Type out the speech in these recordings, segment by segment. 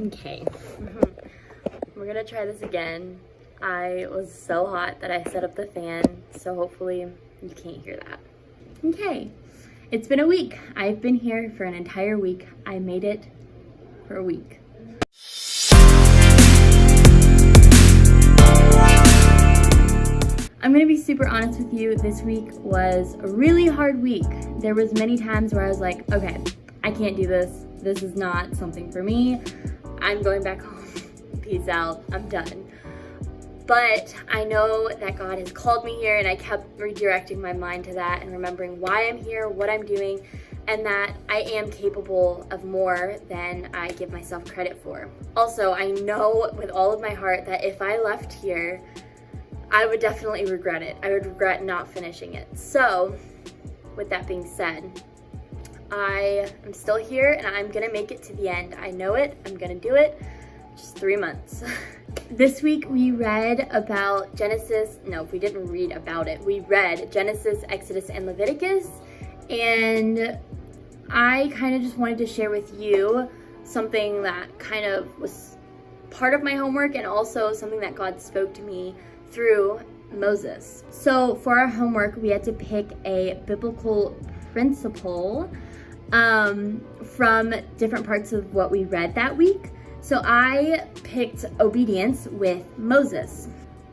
Okay, we're gonna try this again. I was so hot that I set up the fan, so hopefully you can't hear that. Okay, it's been a week. I've been here for an entire week. I made it for a week. I'm gonna be super honest with you, this week was a really hard week. There was many times where I was like, okay, I can't do this. This is not something for me. I'm going back home. Peace out, I'm done. But I know that God has called me here, and I kept redirecting my mind to that and remembering why I'm here, what I'm doing, and that I am capable of more than I give myself credit for. Also, I know with all of my heart that if I left here, I would definitely regret it. I would regret not finishing it. So, with that being said, I am still here and I'm gonna make it to the end. I know it, I'm gonna do it. Just 3 months. This week we read about Genesis. No, we didn't read about it. We read Genesis, Exodus, and Leviticus. And I kind of just wanted to share with you something that kind of was part of my homework and also something that God spoke to me through Moses. So for our homework, we had to pick a biblical principle from different parts of what we read that week. So I picked obedience with Moses.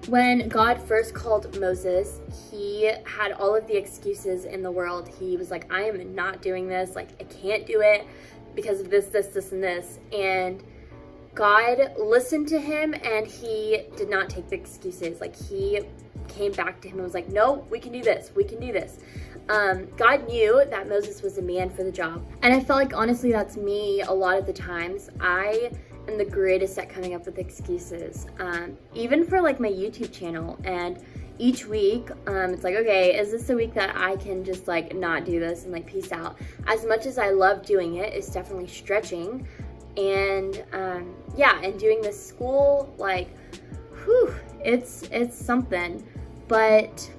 When God first called Moses, he had all of the excuses in the world. He was like, I am not doing this. Like, I can't do it because of this, and this. And God listened to him and he did not take the excuses. Like, he came back to him and was like, no, we can do this. We can do this. God knew that Moses was a man for the job. And I felt like, honestly, that's me a lot of the times. I am the greatest at coming up with excuses. Even for like my YouTube channel. And each week, it's like, okay, is this the week that I can just like not do this and like peace out? As much as I love doing it, it's definitely stretching. And yeah, and doing this school, like, whew, it's something. But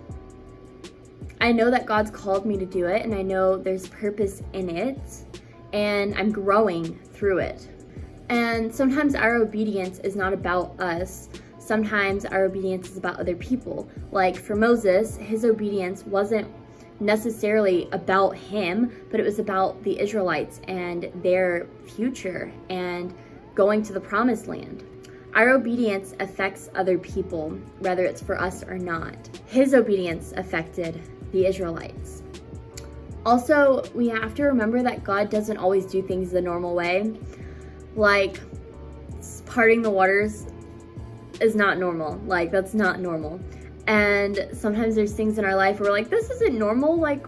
I know that God's called me to do it, and I know there's purpose in it, and I'm growing through it. And sometimes our obedience is not about us. Sometimes our obedience is about other people. Like for Moses, his obedience wasn't necessarily about him, but it was about the Israelites and their future and going to the promised land. Our obedience affects other people, whether it's for us or not. His obedience affected the Israelites. Also, we have to remember that God doesn't always do things the normal way. Like, parting the waters is not normal. Like, that's not normal. And sometimes there's things in our life where we're like, this isn't normal. Like,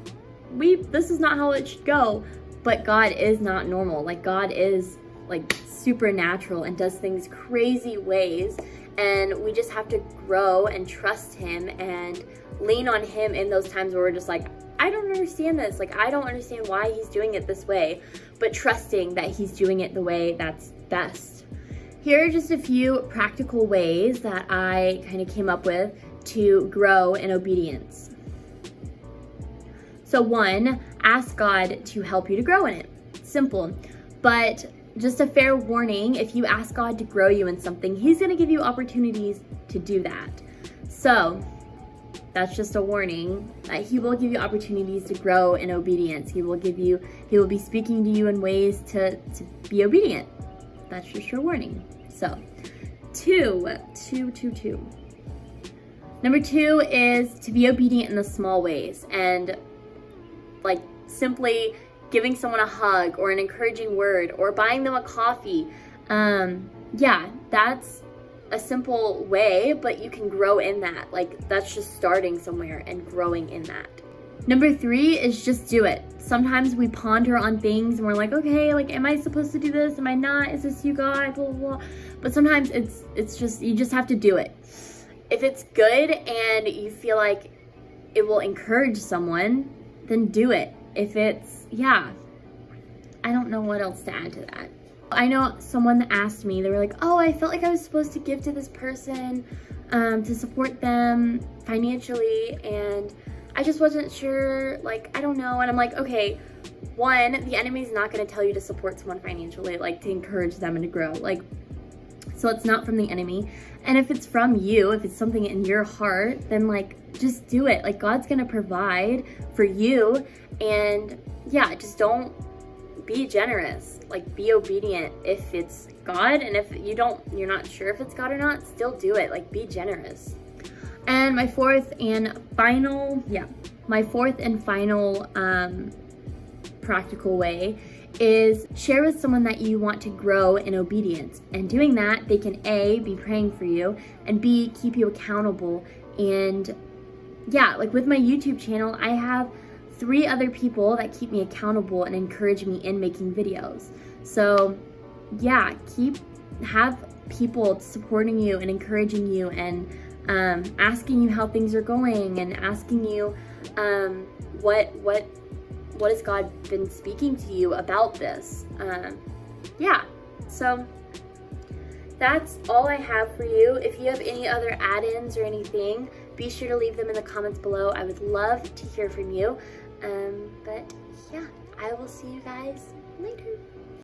this is not how it should go. But God is not normal. Like, God is like supernatural and does things crazy ways. And we just have to grow and trust him and lean on him in those times where we're just like, I don't understand this. Like, I don't understand why he's doing it this way, but trusting that he's doing it the way that's best. Here are just a few practical ways that I kind of came up with to grow in obedience. So 1, ask God to help you to grow in it. Simple, but just a fair warning, if you ask God to grow you in something, he's going to give you opportunities to do that. So that's just a warning that he will give you opportunities to grow in obedience. He will be speaking to you in ways to be obedient. That's just your warning. So, 2. Number 2 is to be obedient in the small ways, and like simply giving someone a hug or an encouraging word or buying them a coffee. Yeah, that's a simple way, but you can grow in that. Like, that's just starting somewhere and growing in that. Number 3 is just do it. Sometimes we ponder on things and we're like, okay, like, am I supposed to do this? Am I not? Is this you, God? Blah, blah, blah. But sometimes it's just, you just have to do it. If it's good and you feel like it will encourage someone, then do it. If it's, yeah, I don't know what else to add to that. I know someone asked me, they were like, oh, I felt like I was supposed to give to this person to support them financially, and I just wasn't sure, like, I don't know. And I'm like, okay, one, the enemy's not going to tell you to support someone financially, like to encourage them and to grow. Like, so it's not from the enemy. And if it's from you, if it's something in your heart, then like just do it. Like God's going to provide for you. And yeah, just don't, be generous. Like be obedient if it's God. And if you're not sure if it's God or not, still do it. Like be generous. And my fourth and final practical way is share with someone that you want to grow in obedience. And doing that, they can A, be praying for you, and B, keep you accountable. And yeah, like with my YouTube channel, I have 3 other people that keep me accountable and encourage me in making videos. So yeah, have people supporting you and encouraging you and asking you how things are going and asking you what has God been speaking to you about this. Yeah, so that's all I have for you. If you have any other add-ins or anything, be sure to leave them in the comments below. I would love to hear from you. But yeah, I will see you guys later.